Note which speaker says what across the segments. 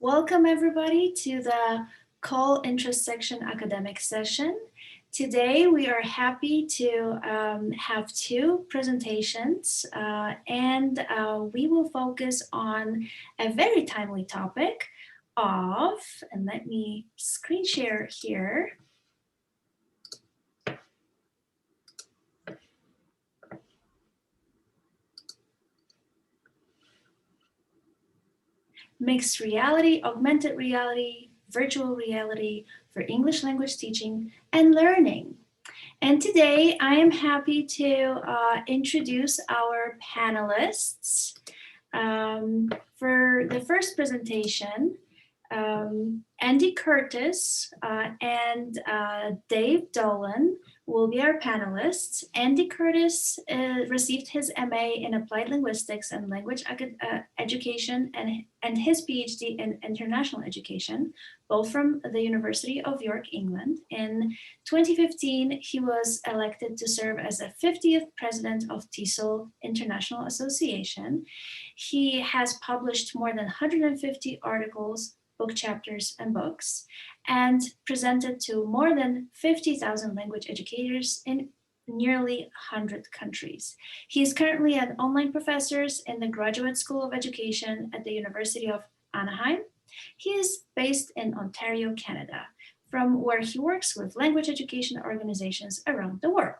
Speaker 1: Welcome everybody to the Call Intersection academic session. Today we are happy to have two presentations and we will focus on a very timely topic of, and let me screen share here. Mixed reality, augmented reality, virtual reality for English language teaching and learning. And today I am happy to introduce our panelists. For the first presentation, Andy Curtis and Dave Dolan will be our panelists. Andy Curtis received his MA in Applied Linguistics and Language Education and his PhD in International Education, both from the University of York, England. In 2015, he was elected to serve as the 50th president of TESOL International Association. He has published more than 150 articles, book chapters, and books, and presented to more than 50,000 language educators in nearly 100 countries. He is currently an online professor in the Graduate School of Education at the University of Anaheim. He is based in Ontario, Canada, from where he works with language education organizations around the world.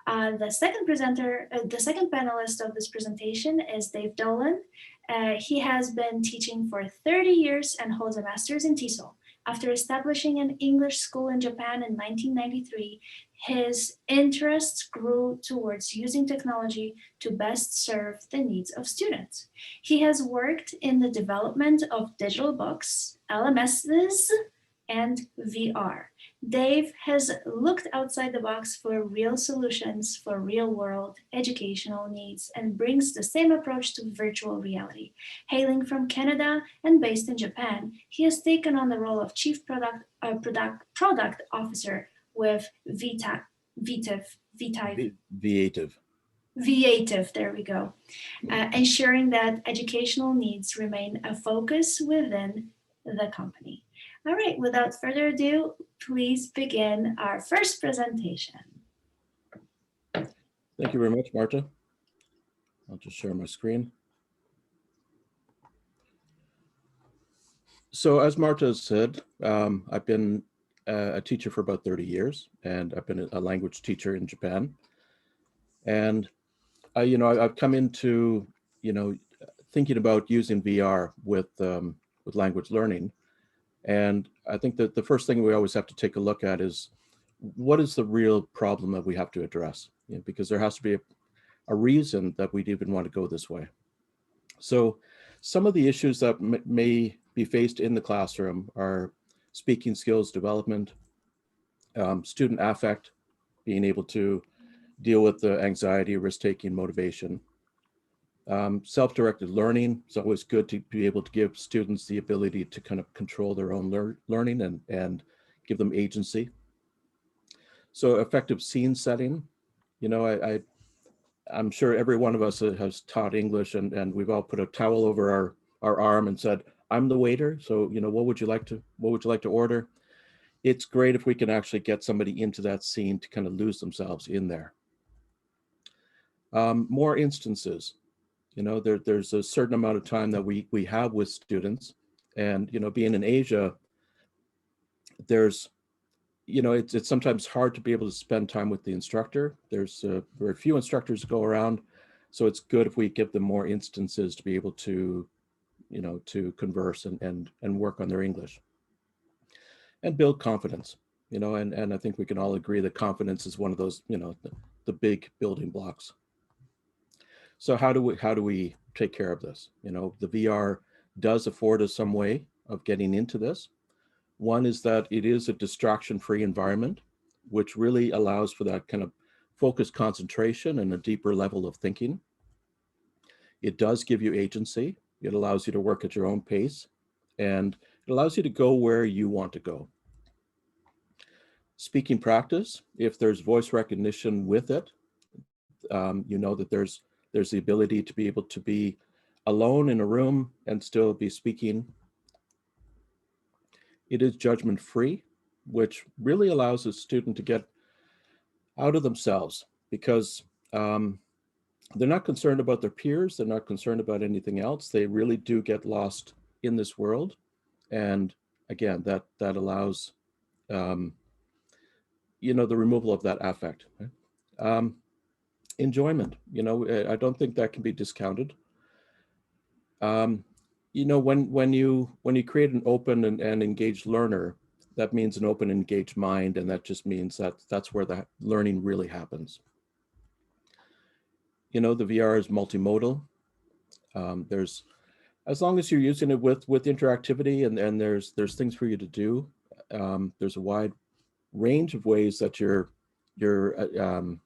Speaker 1: The second panelist of this presentation is Dave Dolan. He has been teaching for 30 years and holds a master's in TESOL. After establishing an English school in Japan in 1993, his interests grew towards using technology to best serve the needs of students. He has worked in the development of digital books, LMSs, and VR. Dave has looked outside the box for real solutions for real-world educational needs and brings the same approach to virtual reality. Hailing from Canada and based in Japan, he has taken on the role of Chief Product Officer with Viative, there we go, ensuring that educational needs remain a focus within the company. All right, without further ado, please begin our first presentation.
Speaker 2: Thank you very much, Marta. I'll just share my screen. So as Marta said, I've been a teacher for about 30 years, and I've been a language teacher in Japan. And I've come into thinking about using VR with language learning. And I think that the first thing we always have to take a look at is what is the real problem that we have to address? Because there has to be a reason that we'd even want to go this way. So some of the issues that may be faced in the classroom are speaking skills development, student affect, being able to deal with the anxiety, risk-taking, motivation. Self-directed learning. It's always good to be able to give students the ability to kind of control their own learning and give them agency. So effective scene setting. I'm sure every one of us has taught English and we've all put a towel over our arm and said, I'm the waiter, so what would you like to order? It's great if we can actually get somebody into that scene to kind of lose themselves in there. More instances. There's a certain amount of time that we have with students, and being in Asia, there's it's sometimes hard to be able to spend time with the instructor. There's very few instructors to go around, so it's good if we give them more instances to be able to to converse and work on their English and build confidence. And I think we can all agree that confidence is one of those the big building blocks. So how do we take care of this? The VR does afford us some way of getting into this. One is that it is a distraction-free environment, which really allows for that kind of focused concentration and a deeper level of thinking. It does give you agency. It allows you to work at your own pace, and it allows you to go where you want to go. Speaking practice, if there's voice recognition with it, that there's the ability to be able to be alone in a room and still be speaking It is judgment free, which really allows a student to get out of themselves, because they're not concerned about their peers. They're not concerned about anything else. They really do get lost in this world. And again, that allows, the removal of that affect. Right? Enjoyment, I don't think that can be discounted. When you create an open and engaged learner, that means an open and engaged mind, and that just means that that's where the learning really happens. The VR is multimodal. There's, as long as you're using it with interactivity, and there's things for you to do, there's a wide range of ways that you're kind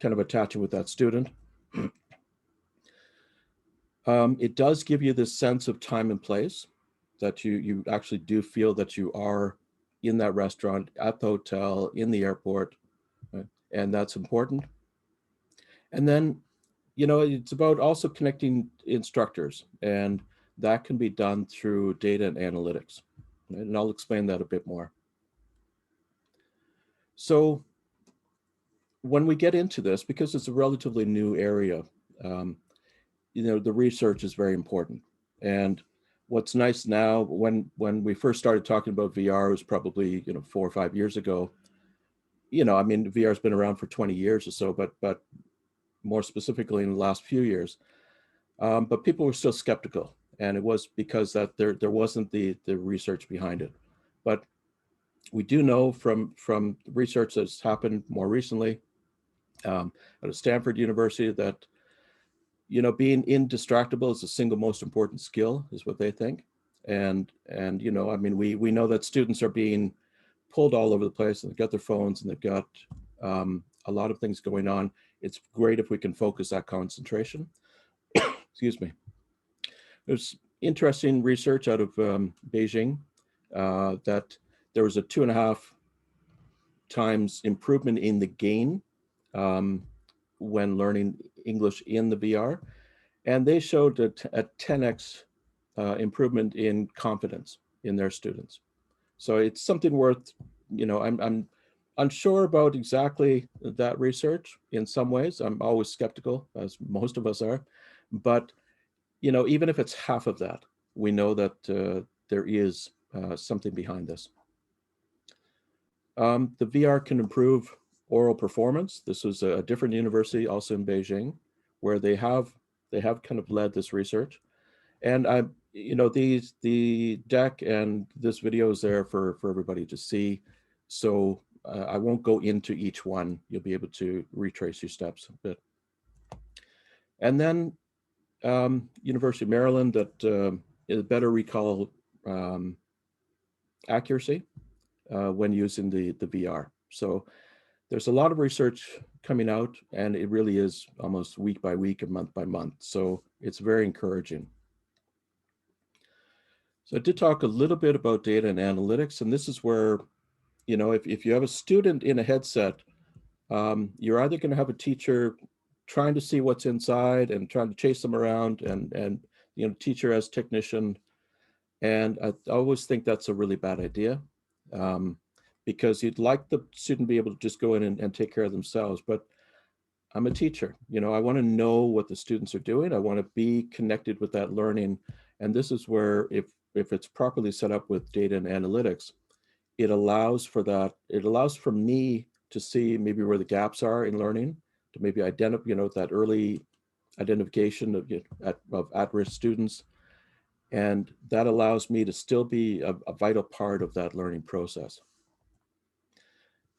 Speaker 2: of attaching with that student. It does give you this sense of time and place, that you actually do feel that you are in that restaurant, at the hotel, in the airport, right? And that's important. And then, it's about also connecting instructors, and that can be done through data and analytics. Right? And I'll explain that a bit more. So when we get into this, because it's a relatively new area, the research is very important. And what's nice now, when we first started talking about VR, was probably 4 or 5 years ago. VR has been around for 20 years or so, but more specifically in the last few years. But people were still skeptical, and it was because that there wasn't the research behind it. But we do know from research that's happened more recently at Stanford University that being indistractable is the single most important skill, is what they think. And we know that students are being pulled all over the place, and they've got their phones, and they've got a lot of things going on. It's great if we can focus that concentration. Excuse me. There's interesting research out of Beijing that there was a 2.5 times improvement in the gain when learning English in the VR. And they showed a 10x improvement in confidence in their students. So it's something worth, I'm unsure about exactly that research in some ways. I'm always skeptical, as most of us are. But, even if it's half of that, we know that there is something behind this. The VR can improve oral performance. This was a different university, also in Beijing, where they have kind of led this research. And the deck and this video is there for everybody to see. So I won't go into each one. You'll be able to retrace your steps a bit. And then University of Maryland, that is better recall accuracy when using the VR. So there's a lot of research coming out, and it really is almost week by week and month by month. So it's very encouraging. So I did talk a little bit about data and analytics, and this is where, if you have a student in a headset, you're either going to have a teacher trying to see what's inside and trying to chase them around, and teacher as technician. And I always think that's a really bad idea, because you'd like the student to be able to just go in and take care of themselves. But I'm a teacher, I want to know what the students are doing. I want to be connected with that learning. And this is where, if it's properly set up with data and analytics, it allows for that. It allows for me to see maybe where the gaps are in learning, to maybe identify, that early identification of at-risk students. And that allows me to still be a vital part of that learning process.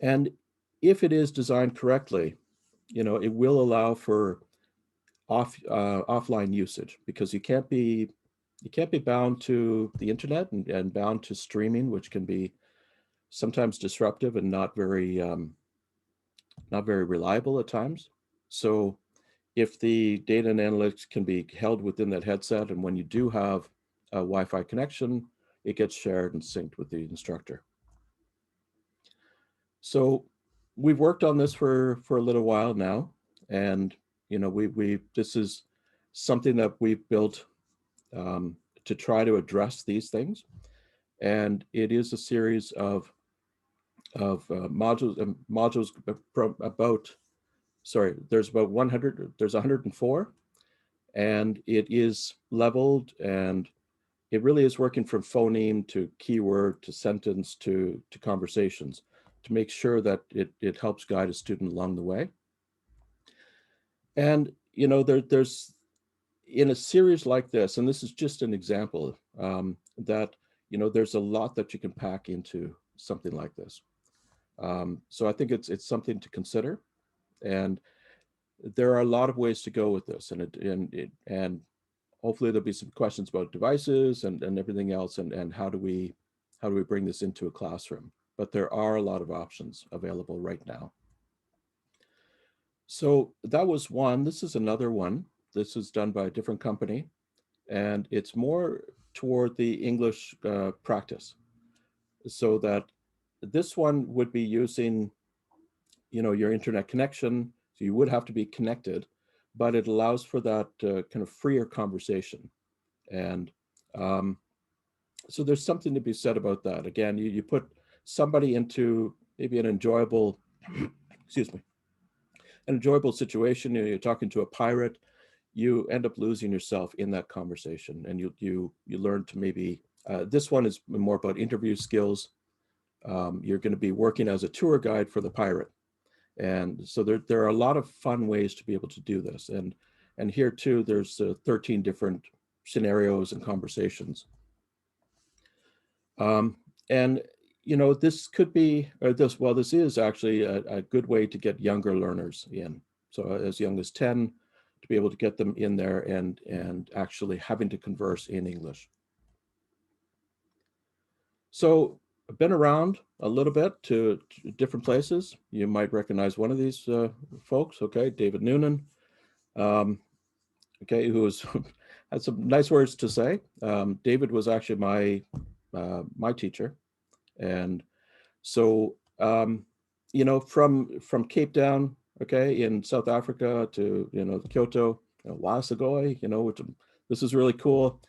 Speaker 2: And if it is designed correctly, it will allow for offline usage, because you can't be bound to the internet and bound to streaming, which can be sometimes disruptive and not very reliable at times. So if the data and analytics can be held within that headset, and when you do have a Wi-Fi connection, it gets shared and synced with the instructor. So we've worked on this for a little while now, and this is something that we've built to try to address these things. And it is a series of modules about, sorry, there's about 100, there's 104, and it is leveled, and it really is working from phoneme to keyword to sentence to conversations to make sure that it helps guide a student along the way. And, you know, there's in a series like this, and this is just an example, that, you know, there's a lot that you can pack into something like this. So I think it's something to consider, and there are a lot of ways to go with this, and hopefully there'll be some questions about devices and everything else, and how do we bring this into a classroom. But there are a lot of options available right now. So that was one. This is another one. This is done by a different company, and it's more toward the English practice. So that this one would be using, you know, your internet connection. So you would have to be connected, but it allows for that kind of freer conversation. And so there's something to be said about that. Again, you put somebody into maybe an enjoyable, excuse me, an enjoyable situation. You know, you're talking to a pirate, you end up losing yourself in that conversation, and you learn to maybe, this one is more about interview skills. You're going to be working as a tour guide for the pirate. And so there are a lot of fun ways to be able to do this. And here too, there's 13 different scenarios and conversations. And, you know, this could be, this is actually a good way to get younger learners in. So as young as 10, to be able to get them in there and actually having to converse in English. So I've been around a little bit to different places. You might recognize one of these folks, okay, David Noonan, okay, who had some nice words to say. David was actually my teacher. And so, you know, from Cape Town, okay, in South Africa to, you know, Kyoto, Wasagoy, you know, which this is really cool.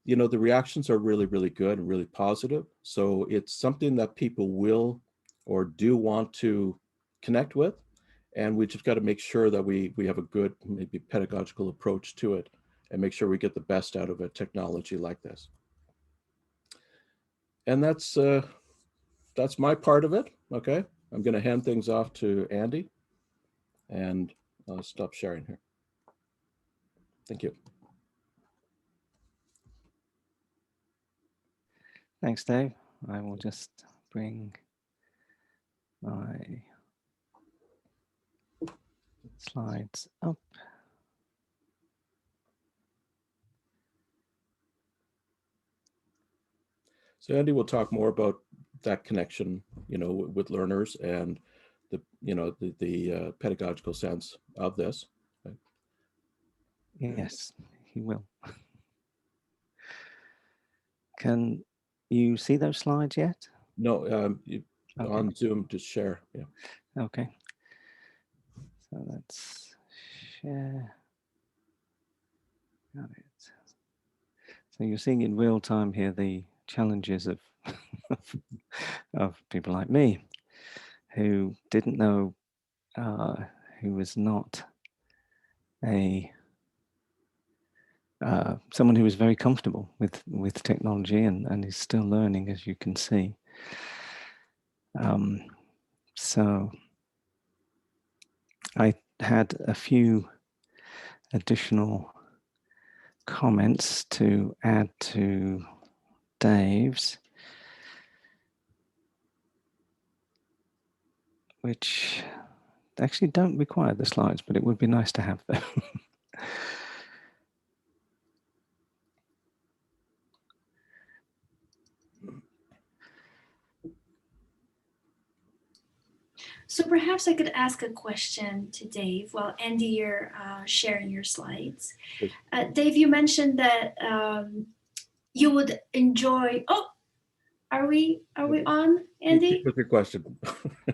Speaker 2: You know, the reactions are really, really good and really positive. So it's something that people will or do want to connect with. And we just got to make sure that we have a good, maybe pedagogical approach to it and make sure we get the best out of a technology like this. And that's my part of it. Okay, I'm going to hand things off to Andy, and I'll stop sharing here. Thank you.
Speaker 3: Thanks, Dave. I will just bring my slides up.
Speaker 2: So Andy will talk more about that connection, you know, with learners and the, you know, the pedagogical sense of this. Right?
Speaker 3: Yes, he will. Can you see those slides yet?
Speaker 2: No,
Speaker 3: okay.
Speaker 2: On Zoom, just share. Yeah.
Speaker 3: Okay. So let's share. Got it. So you're seeing in real time here the challenges of of people like me, who didn't know, who was not a someone who was very comfortable with technology and is still learning, as you can see. So I had a few additional comments to add to Dave's, which actually don't require the slides, but it would be nice to have them.
Speaker 1: So perhaps I could ask a question to Dave while Andy, you're sharing your slides. Dave, you mentioned that you would enjoy. Oh, are we on, Andy?
Speaker 2: With your question.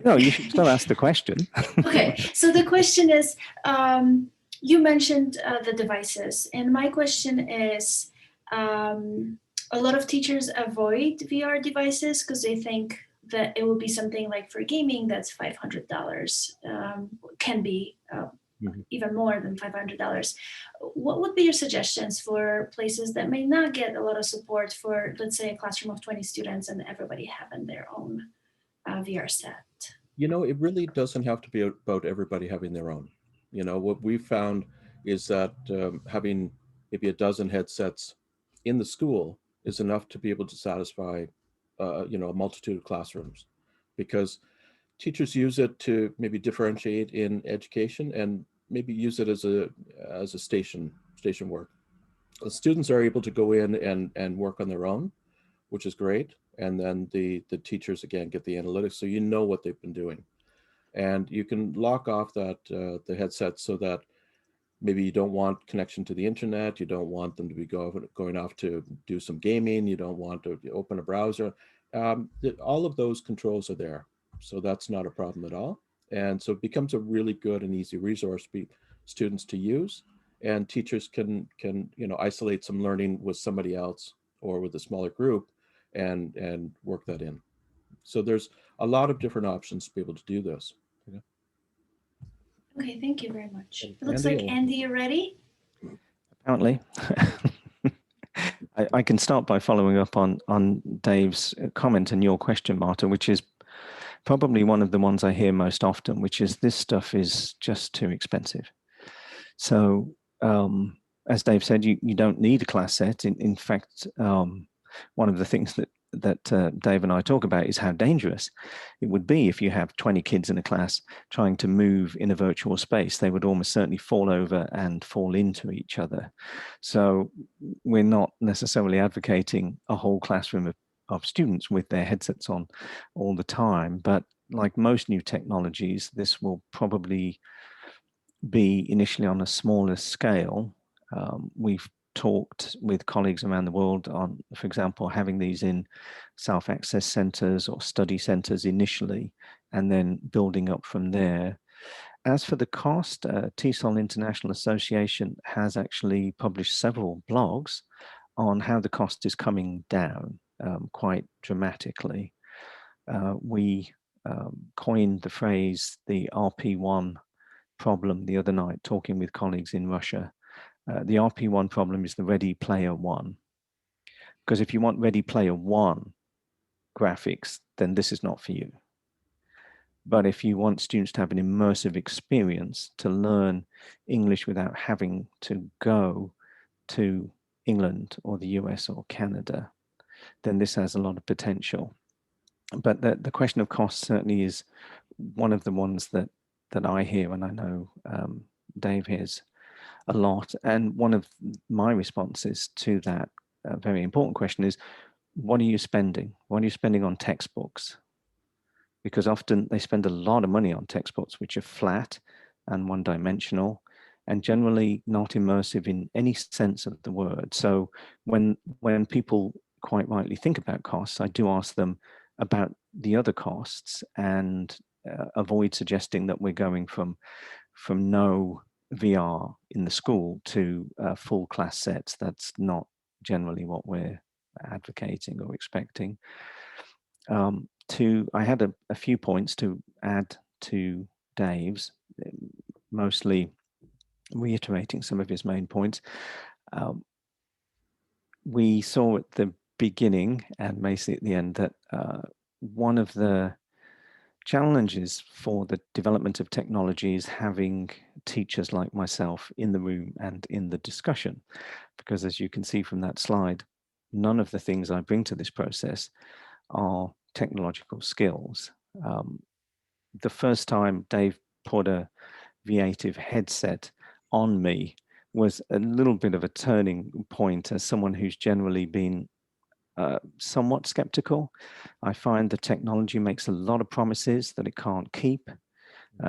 Speaker 3: No, you should still ask the question.
Speaker 1: Okay, so the question is, you mentioned the devices, and my question is, a lot of teachers avoid VR devices because they think that it will be something like for gaming that's $500, can be even more than $500. What would be your suggestions for places that may not get a lot of support for, let's say, a classroom of 20 students and everybody having their own VR set?
Speaker 2: You know, it really doesn't have to be about everybody having their own. You know, what we found is that having maybe a dozen headsets in the school is enough to be able to satisfy, you know, a multitude of classrooms, because teachers use it to maybe differentiate in education and maybe use it as a station work. The students are able to go in and work on their own, which is great. And then the teachers again get the analytics, so you know what they've been doing, and you can lock off that the headset so that maybe you don't want connection to the internet, you don't want them to be going off to do some gaming, you don't want to open a browser. All of those controls are there, so that's not a problem at all. And so it becomes a really good and easy resource for students to use, and teachers can you know, isolate some learning with somebody else or with a smaller group and work that in. So there's a lot of different options to be able to do this.
Speaker 1: Okay, thank you very much.
Speaker 2: And
Speaker 1: It looks
Speaker 2: Andy,
Speaker 1: like Andy, you're ready?
Speaker 3: Apparently. I can start by following up on Dave's comment and your question, Marta, which is probably one of the ones I hear most often, which is this stuff is just too expensive. So as Dave said, you don't need a class set. In fact, one of the things that Dave and I talk about is how dangerous it would be if you have 20 kids in a class trying to move in a virtual space. They would almost certainly fall over and fall into each other. So we're not necessarily advocating a whole classroom of students with their headsets on all the time, but like most new technologies, this will probably be initially on a smaller scale. We've talked with colleagues around the world on, for example, having these in self-access centers or study centers initially, and then building up from there. As for the cost, TESOL International Association has actually published several blogs on how the cost is coming down quite dramatically. We coined the phrase the RP1 problem the other night, talking with colleagues in Russia. The RP1 problem is the Ready Player One. Because if you want Ready Player One graphics, then this is not for you. But if you want students to have an immersive experience, to learn English without having to go to England or the US or Canada, then this has a lot of potential. But the question of cost certainly is one of the ones that I hear, and I know Dave hears a lot. And one of my responses to that very important question is, what are you spending? What are you spending on textbooks? Because often they spend a lot of money on textbooks which are flat and one-dimensional and generally not immersive in any sense of the word. So when people quite rightly think about costs, I do ask them about the other costs and avoid suggesting that we're going from no VR in the school to full class sets. That's not generally what we're advocating or expecting. I had a few points to add to Dave's, mostly reiterating some of his main points. We saw at the beginning and mostly at the end that one of the challenges for the development of technology is having teachers like myself in the room and in the discussion, because as you can see from that slide, none of the things I bring to this process are technological skills. The first time Dave put a Viative headset on me was a little bit of a turning point as someone who's generally been somewhat skeptical. I find the technology makes a lot of promises that it can't keep.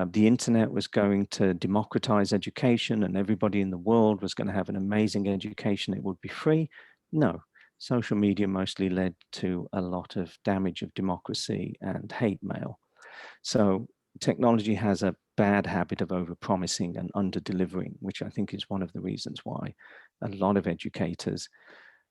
Speaker 3: The internet was going to democratize education and everybody in the world was going to have an amazing education. It would be free. No, social media mostly led to a lot of damage of democracy and hate mail. So technology has a bad habit of overpromising and under-delivering, which I think is one of the reasons why a lot of educators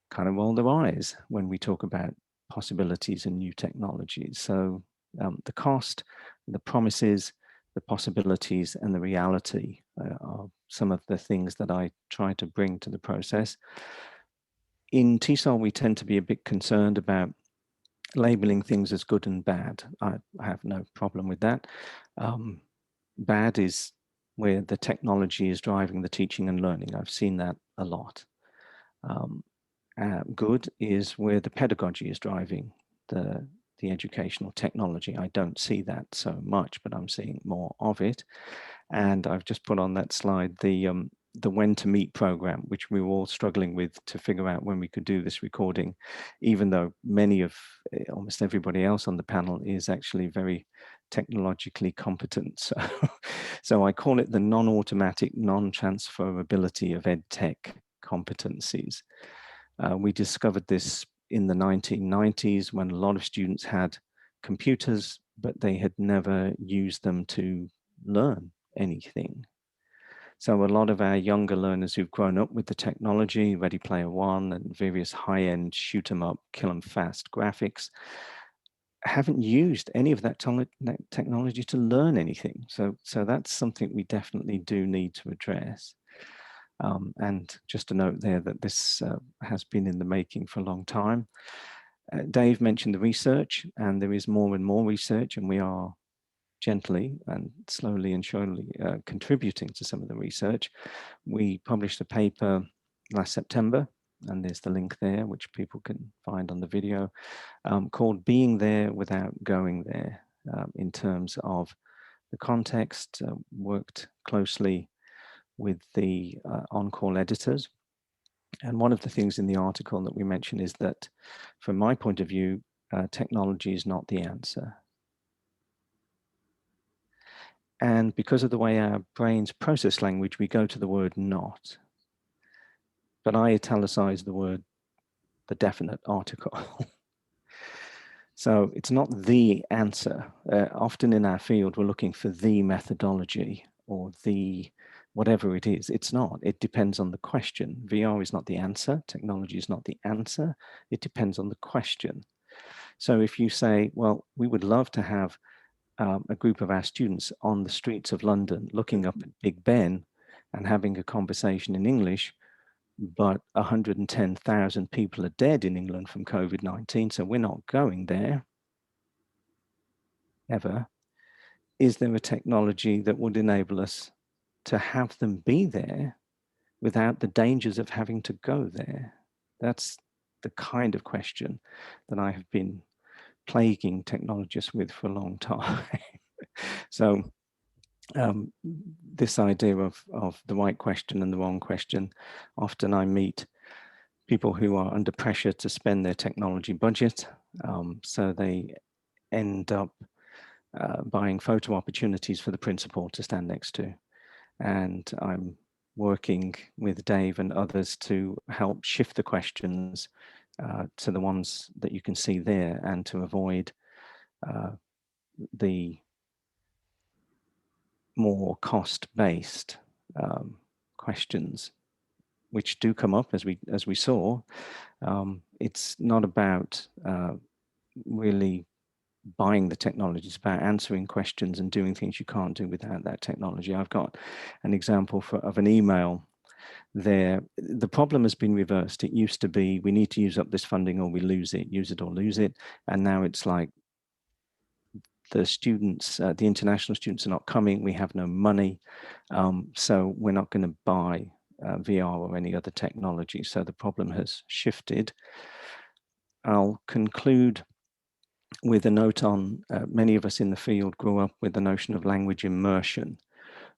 Speaker 3: kind of roll their eyes when we talk about possibilities and new technologies. So the cost, the promises, the possibilities, and the reality are some of the things that I try to bring to the process. In TESOL, we tend to be a bit concerned about labeling things as good and bad. I have no problem with that. Bad is where the technology is driving the teaching and learning. I've seen that a lot. Good is where the pedagogy is driving the educational technology. I don't see that so much, but I'm seeing more of it. And I've just put on that slide the When to Meet program, which we were all struggling with to figure out when we could do this recording, even though many of almost everybody else on the panel is actually very technologically competent. So I call it the non-automatic, non-transferability of EdTech competencies. We discovered this in the 1990s when a lot of students had computers, but they had never used them to learn anything. So a lot of our younger learners who've grown up with the technology, Ready Player One and various high-end shoot 'em up, kill 'em fast graphics, haven't used any of that technology to learn anything. So that's something we definitely do need to address. And just a note there that this has been in the making for a long time. Dave mentioned the research, and there is more and more research, and we are gently and slowly and surely contributing to some of the research. We published a paper last September, and there's the link there, which people can find on the video, called Being There Without Going There, in terms of the context, worked closely with the on-call editors. And one of the things in the article that we mentioned is that, from my point of view, technology is not the answer. And because of the way our brains process language, we go to the word not. But I italicize the word, the definite article. So it's not the answer. Often in our field, we're looking for the methodology or the whatever it is. It's not. It depends on the question. VR is not the answer. Technology is not the answer. It depends on the question. So if you say, well, we would love to have a group of our students on the streets of London looking up at Big Ben and having a conversation in English, but 110,000 people are dead in England from COVID-19, so we're not going there, ever. Is there a technology that would enable us to have them be there without the dangers of having to go there? That's the kind of question that I have been plaguing technologists with for a long time. So this idea of the right question and the wrong question, often I meet people who are under pressure to spend their technology budget, so they end up buying photo opportunities for the principal to stand next to. And I'm working with Dave and others to help shift the questions to the ones that you can see there, and to avoid the more cost-based questions, which do come up as we saw. It's not about really buying the technology. It's about answering questions and doing things you can't do without that technology. I've got an example of an email there. The problem has been reversed. It used to be, we need to use up this funding or we lose it, use it or lose it. And now it's like, the students, the international students are not coming, we have no money, so we're not going to buy VR or any other technology. So the problem has shifted. I'll conclude with a note on many of us in the field grew up with the notion of language immersion,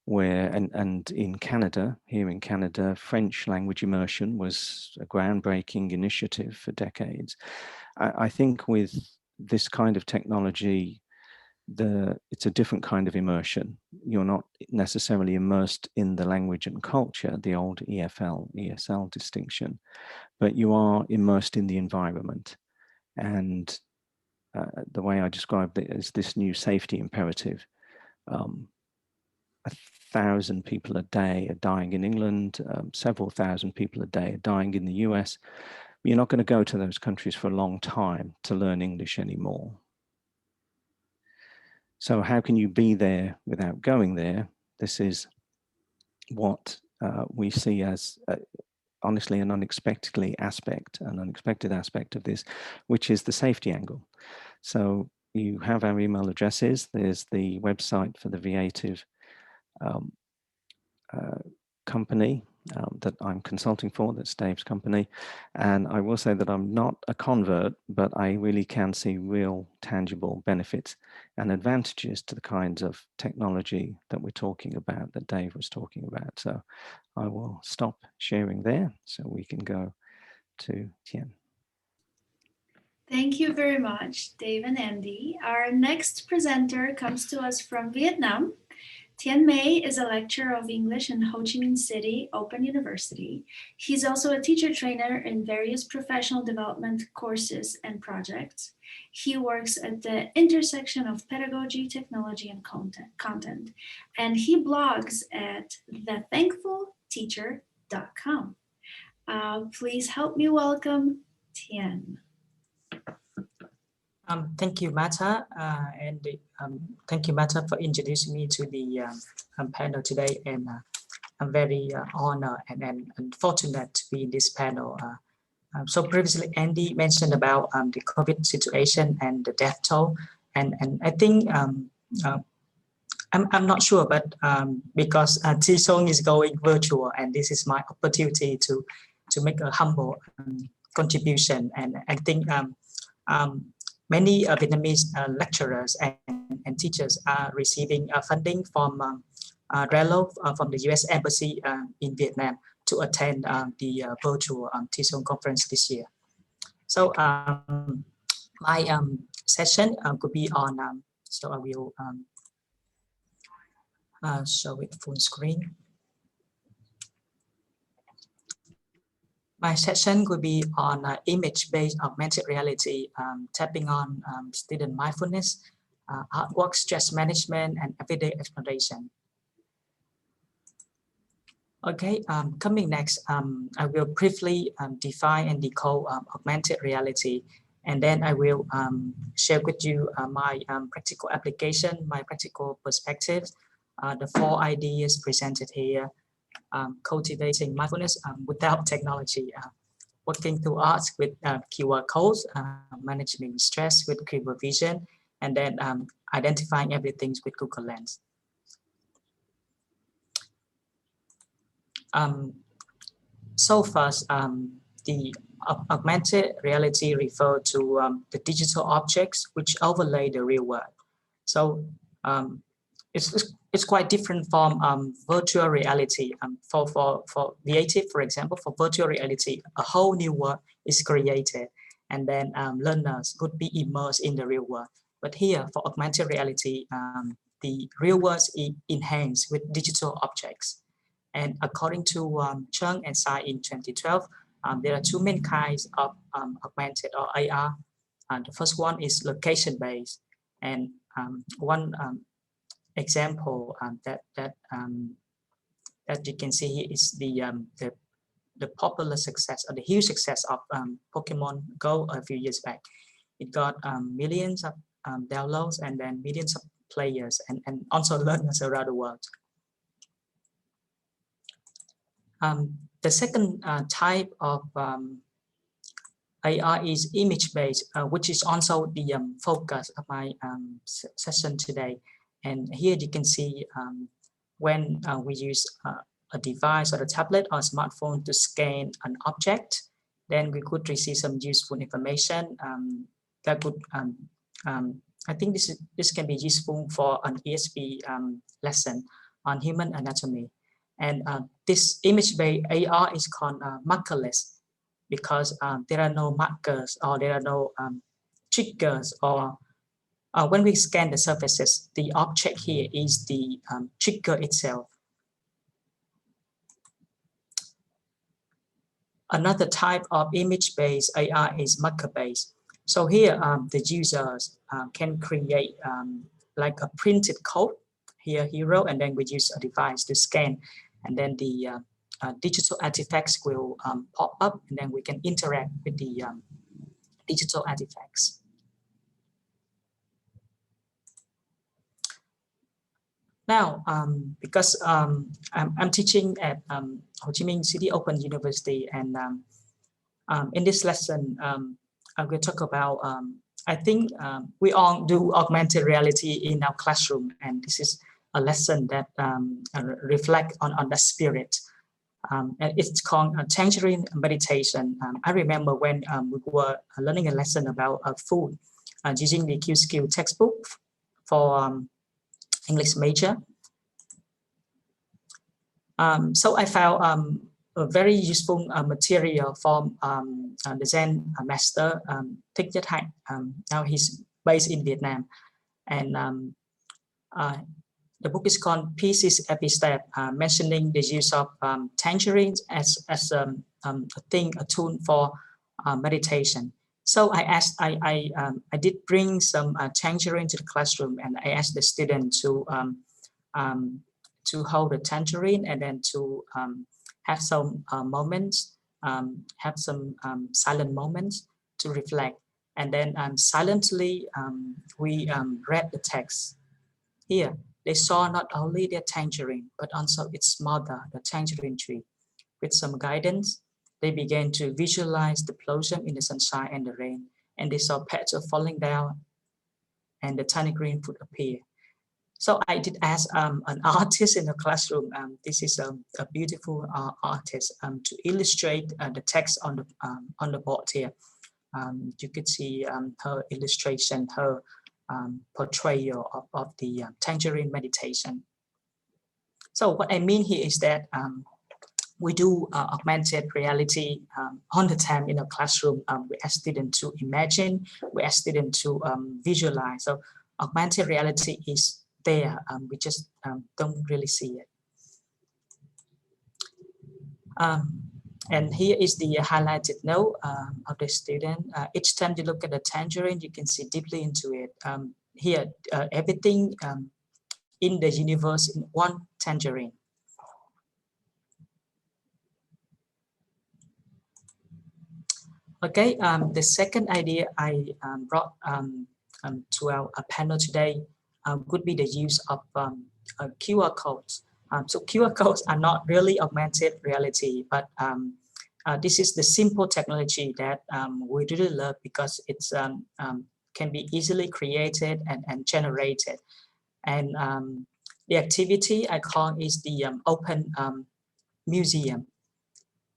Speaker 3: where, and in Canada, here in Canada, French language immersion was a groundbreaking initiative for decades. I think with this kind of technology, it's a different kind of immersion. You're not necessarily immersed in the language and culture, the old EFL, ESL distinction, but you are immersed in the environment. And the way I described it is this new safety imperative. 1,000 people a day are dying in England, several thousand people a day are dying in the US You're not going to go to those countries for a long time to learn English anymore. So how can you be there without going there? This is what we see as honestly an unexpected aspect of this, which is the safety angle. So you have our email addresses. There's the website for the Viative company that I'm consulting for, that's Dave's company. And I will say that I'm not a convert, but I really can see real tangible benefits and advantages to the kinds of technology that we're talking about, that Dave was talking about. So I will stop sharing there so we can go to Tien.
Speaker 1: Thank you very much, Dave and Andy. Our next presenter comes to us from Vietnam. Tian May is a lecturer of English in Ho Chi Minh City Open University. He's also a teacher trainer in various professional development courses and projects. He works at the intersection of pedagogy, technology, and content. And he blogs at thethankfulteacher.com. Please help me welcome Tien.
Speaker 4: Thank you, Marta, and thank you, Marta, for introducing me to the panel today. And I'm very honored and fortunate to be in this panel. So previously, Andy mentioned about the COVID situation and the death toll, and I think I'm not sure, but because TESOL is going virtual, and this is my opportunity to make a humble contribution, and I think. Many Vietnamese lecturers and teachers are receiving funding from RELO, from the US Embassy in Vietnam, to attend the virtual TESOL conference this year. So my session could be on, so I will show it full screen. My session will be on image-based augmented reality, tapping on student mindfulness, artwork, stress management, and everyday exploration. Okay, coming next, I will briefly define and decode augmented reality, and then I will share with you my practical application, my practical perspectives, the 4 ideas presented here. Cultivating mindfulness without technology, working through art with QR codes, managing stress with Clever Vision, and then identifying everything with Google Lens. So first, the augmented reality refer to the digital objects which overlay the real world. So it's quite different from virtual reality. For Viative, for example, for virtual reality, a whole new world is created, and then learners would be immersed in the real world. But here, for augmented reality, the real world is enhanced with digital objects. And according to Chung and Sai in 2012, there are 2 main kinds of augmented or AR. The first one is location-based, and one example that you can see here is the popular success or the huge success of Pokemon Go a few years back. It got millions of downloads and then millions of players and also learners around the world. The second type of AR is image-based, which is also the focus of my session today. And here you can see when we use a device or a tablet or a smartphone to scan an object, then we could receive some useful information that could, I think this can be useful for an ESP lesson on human anatomy. And this image-based AR is called markerless because there are no markers or there are no triggers or when we scan the surfaces, the object here is the trigger itself. Another type of image-based AR is marker-based. So here, the users can create like a printed code, here hero, and then we use a device to scan, and then the digital artifacts will pop up, and then we can interact with the digital artifacts. Now, because I'm teaching at Ho Chi Minh City Open University, and in this lesson, I will talk about, I think we all do augmented reality in our classroom, and this is a lesson that reflect on the spirit. And it's called Tangerine Meditation. I remember when we were learning a lesson about food using the Q-Skill textbook for English major. So I found a very useful material from the Zen master, Thích Nhất Hạnh. Now he's based in Vietnam. And the book is called Pieces Every Step, mentioning the use of tangerines as a tool for meditation. So I did bring some tangerine to the classroom, and I asked the student to hold the tangerine and then to have some moments, have some silent moments to reflect. And then silently we read the text. Here, they saw not only their tangerine, but also its mother, the tangerine tree. With some guidance, they began to visualize the blossom in the sunshine and the rain, and they saw petals falling down, and the tiny green fruit appear. So I did ask an artist in the classroom. This is a beautiful artist to illustrate the text on the board here. You could see her illustration, her portrayal of the Tangerine Meditation. So what I mean here is that we do augmented reality all the time in a classroom. We ask students to imagine, we ask students to visualize. So augmented reality is there, we just don't really see it. And here is the highlighted note of the student. Each time you look at the tangerine, you can see deeply into it. Here, everything in the universe in one tangerine. Okay, the second idea I brought to our panel today would be the use of QR codes. So QR codes are not really augmented reality, but this is the simple technology that we really love because it's can be easily created and generated. And the activity I call is the open museum.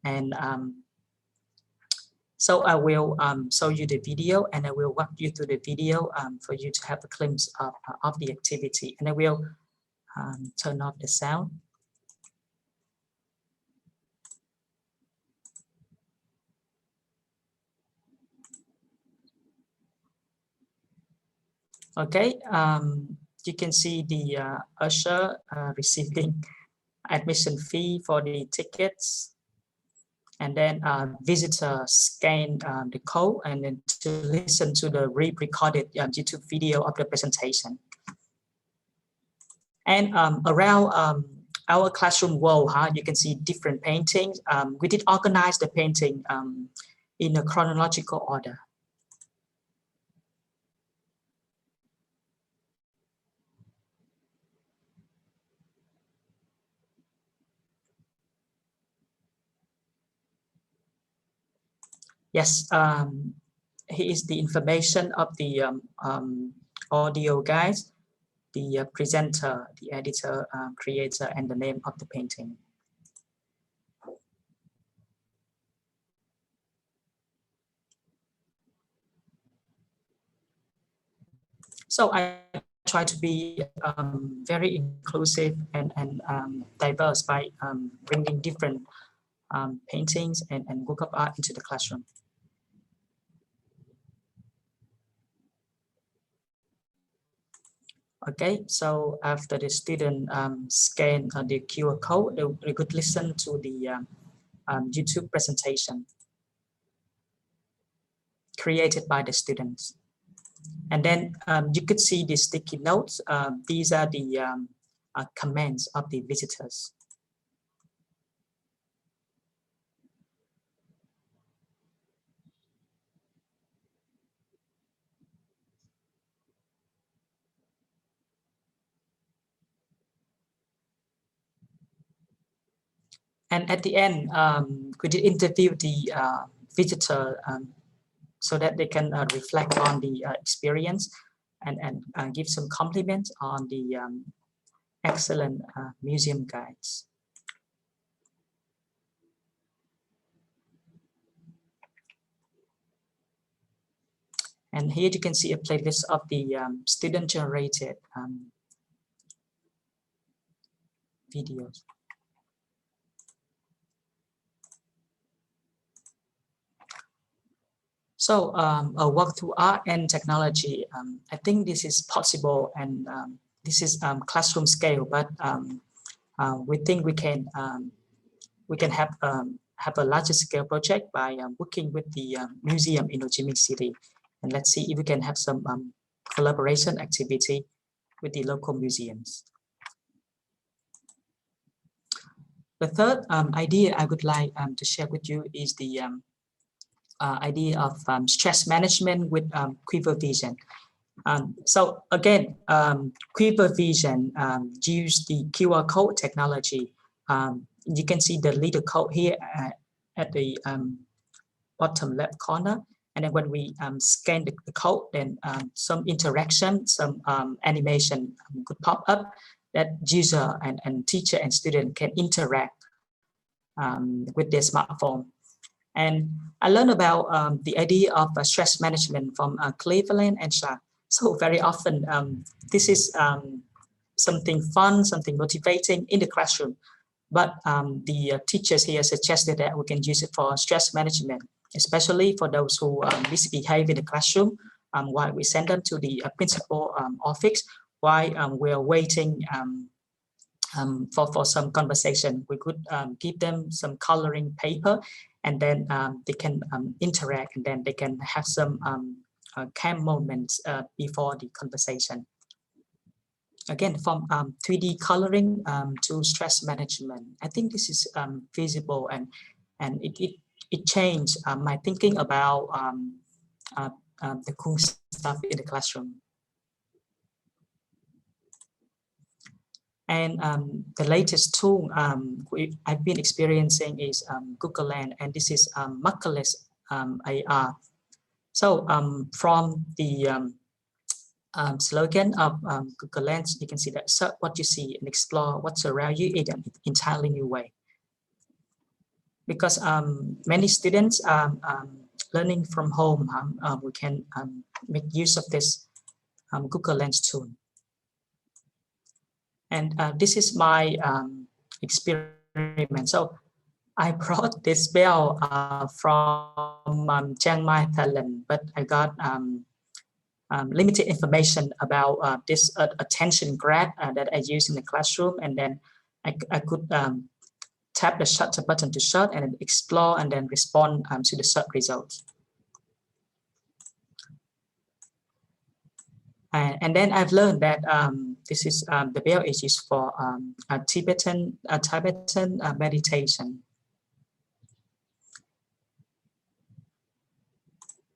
Speaker 4: And so I will show you the video, and I will walk you through the video for you to have a glimpse of the activity. And I will turn off the sound. Okay, you can see the usher receiving admission fee for the tickets. And then visitor scan the code and then to listen to the re-recorded YouTube video of the presentation. And around our classroom wall, you can see different paintings. We did organize the painting in a chronological order. Yes, here is the information of the audio guides, the presenter, the editor, creator, and the name of the painting. So I try to be very inclusive and diverse by bringing different paintings and work of art into the classroom. Okay, so after the student scan the QR code, they could listen to the YouTube presentation created by the students. And then you could see the sticky notes. These are the comments of the visitors. And at the end, we did interview the visitor so that they can reflect on the experience and give some compliments on the excellent museum guides. And here you can see a playlist of the student-generated videos. So a walk through art and technology, I think this is possible, and this is classroom scale, but we think we can have a larger scale project by working with the museum in Ho Chi Minh City, and let's see if we can have some collaboration activity with the local museums. The third idea I would like to share with you is the idea of stress management with quiver vision. So again, quiver vision use the QR code technology. You can see the little code here at the bottom left corner. And then when we scan the code, then some interaction, some animation could pop up that user and teacher and student can interact with their smartphone. And I learned about the idea of stress management from Cleveland and Shah. So very often, this is something fun, something motivating in the classroom. But the teachers here suggested that we can use it for stress management, especially for those who misbehave in the classroom, while we send them to the principal office, while we're waiting for some conversation. We could give them some coloring paper, and then they can interact, and then they can have some calm moments before the conversation. Again, from 3D coloring to stress management, I think this is feasible, and it changed my thinking about the cool stuff in the classroom. And the latest tool I've been experiencing is Google Lens, and this is markerless AR. So from the slogan of Google Lens, you can see that search what you see and explore what's around you in an entirely new way. Because many students are learning from home, we can make use of this Google Lens tool. And this is my experiment. So I brought this bell from Chiang Mai, Thailand, but I got limited information about this attention grab that I use in the classroom, and then I could tap the shutter button to shut and then explore and then respond to the search results. And then I've learned that this is the bell is used for a Tibetan meditation.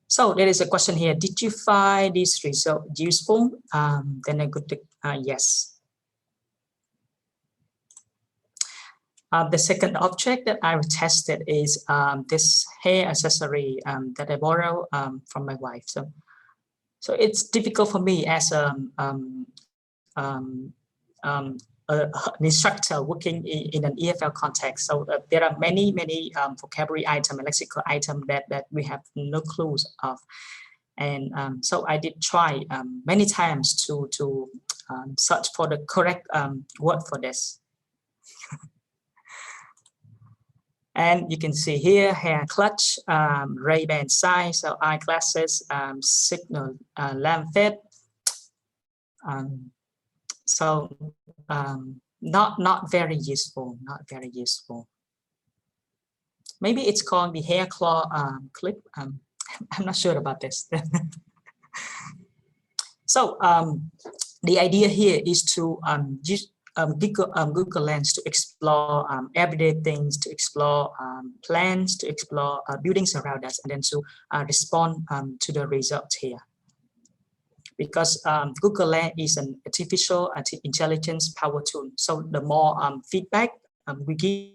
Speaker 4: So there is a question here. Did you find this result useful? Then I could yes. The second object that I tested is this hair accessory that I borrowed from my wife. So it's difficult for me as an instructor working in an EFL context. So there are many vocabulary items and lexical items that we have no clues of. And so I did try many times to search for the correct word for this. And you can see here, hair clutch, Ray-Ban size, so eyeglasses, signal lamp fit. So not very useful, not very useful. Maybe it's called the hair claw clip. I'm not sure about this. So the idea here is to use Google Lens to explore everyday things, to explore plants, to explore buildings around us, and then to respond to the results here. Because Google Lens is an artificial intelligence power tool. So the more feedback we give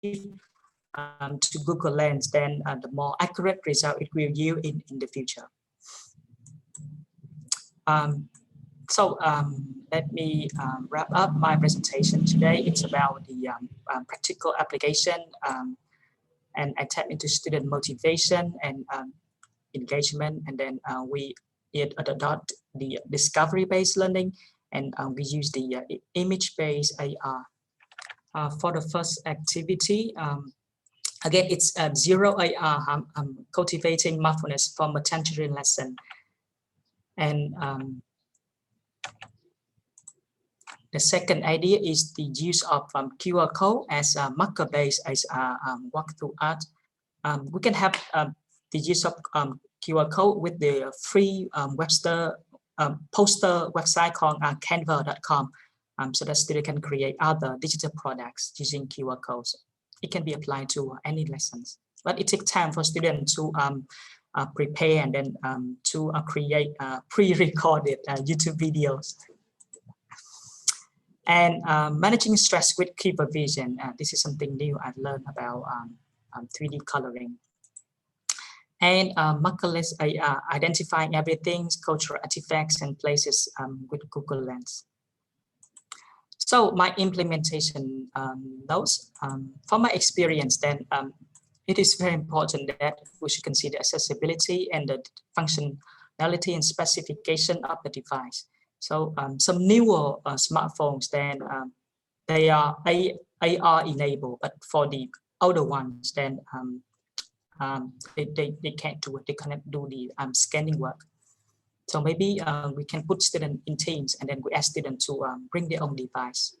Speaker 4: to Google Lens, then the more accurate result it will yield in the future. Let me wrap up my presentation today. It's about the practical application, and I tap into student motivation and engagement, and then we adopt the discovery-based learning, and we use the image-based AR. For the first activity, again, it's zero AR, cultivating mindfulness from a Tangerine lesson. And the second idea is the use of QR code as a marker-based as walkthrough art. We can have the use of QR code with the free poster website called canva.com, so that students can create other digital products using QR codes. It can be applied to any lessons, but it takes time for students to prepare and then to create pre-recorded YouTube videos. And managing stress with keeper vision. This is something new I've learned about 3D coloring. And markerless AR, identifying everything, cultural artifacts and places with Google Lens. So my implementation notes, from my experience, then it is very important that we should consider accessibility and the functionality and specification of the device. So some newer smartphones, then they are AR enabled, but for the older ones, then they can't do it. They cannot do the scanning work. So maybe we can put students in teams, and then we ask students to bring their own device.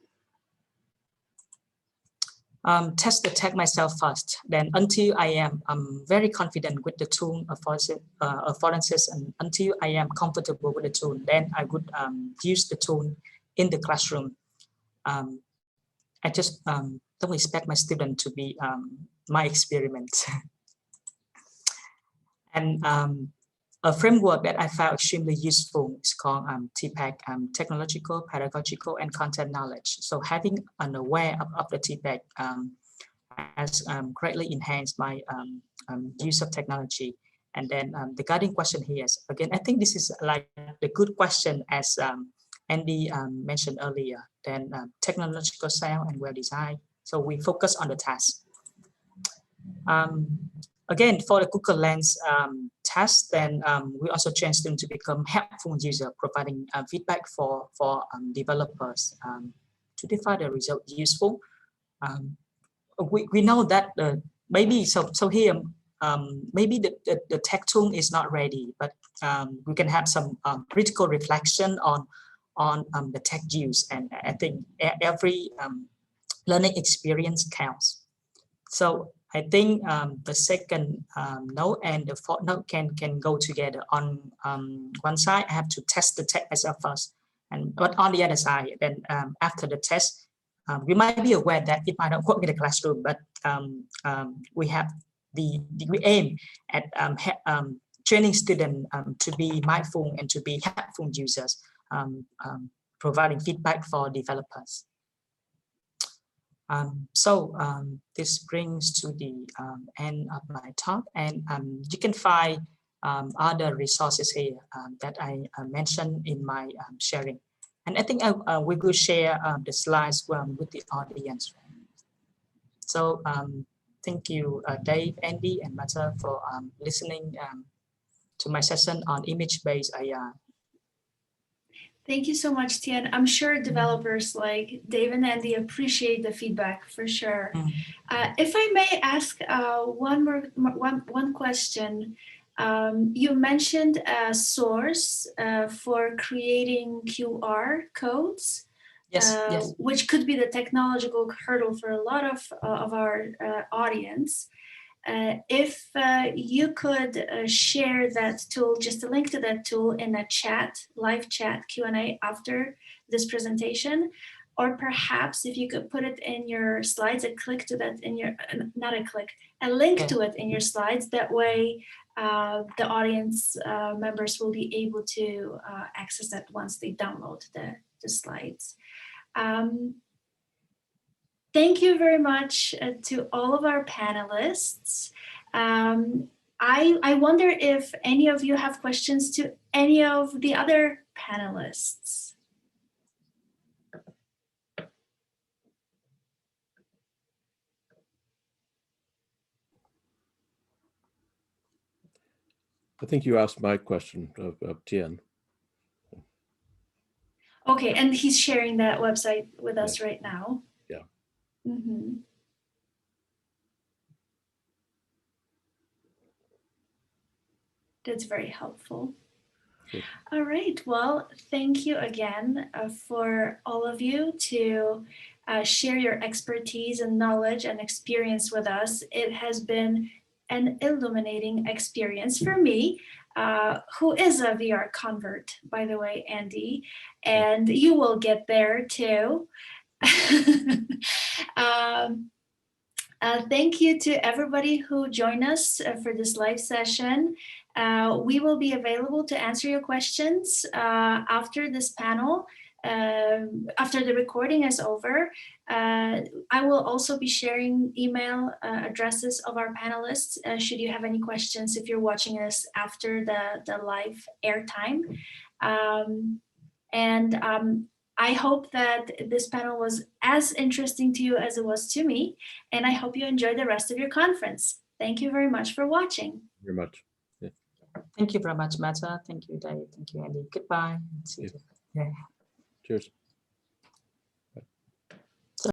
Speaker 4: Test the tech myself first. Then until I am very confident with the tool affordances, and until I am comfortable with the tool, then I would use the tool in the classroom. I just don't expect my student to be my experiment. And a framework that I found extremely useful is called TPAC, Technological, Pedagogical, and Content Knowledge. So having an aware of the TPAC has greatly enhanced my use of technology. And then the guiding question here is, again, I think this is like the good question as Andy mentioned earlier, then technological sound and well design. So we focus on the task. Again, for the Google Lens task, then we also train students to become helpful user, providing feedback for developers to define the result useful. We know that maybe so here maybe the tech tool is not ready, but we can have some critical reflection on the tech use, and I think every learning experience counts. So I think the second note and the fourth note can go together. On one side, I have to test the tech myself first, but on the other side, then after the test, we might be aware that it might not work in the classroom, but we have we aim at training students to be mindful and to be helpful users, providing feedback for developers. This brings to the end of my talk, and you can find other resources here that I mentioned in my sharing. And I think we will share the slides with the audience. So thank you, Dave, Andy, and Marta for listening to my session on image-based AR.
Speaker 1: Thank you so much, Tien. I'm sure developers like Dave and Andy appreciate the feedback for sure. If I may ask one question, you mentioned a source for creating QR codes,
Speaker 4: yes.
Speaker 1: which could be the technological hurdle for a lot of our audience. If you could share that tool, just a link to that tool in a chat, live chat Q&A after this presentation, or perhaps if you could put it in your slides, a link to it in your slides. That way the audience members will be able to access that once they download the slides. thank you very much to all of our panelists. I wonder if any of you have questions to any of the other panelists.
Speaker 2: I think you asked my question of Tien.
Speaker 1: Okay, and he's sharing that website with us right now.
Speaker 2: Yeah.
Speaker 1: Mm-hmm. That's very helpful.
Speaker 2: Good.
Speaker 1: All right, well, thank you again for all of you to share your expertise and knowledge and experience with us. It has been an illuminating experience for me, who is a VR convert, by the way, Andy, and you will get there too. Thank you to everybody who joined us for this live session. We will be available to answer your questions after this panel, after the recording is over. I will also be sharing email addresses of our panelists should you have any questions if you're watching us after the live airtime. I hope that this panel was as interesting to you as it was to me, and I hope you enjoy the rest of your conference. Thank you very much for watching.
Speaker 2: Very much. Yeah.
Speaker 4: Thank you very much, Marta. Thank you, Dave. Thank you, Andy. Goodbye. See you. Yeah.
Speaker 2: Cheers.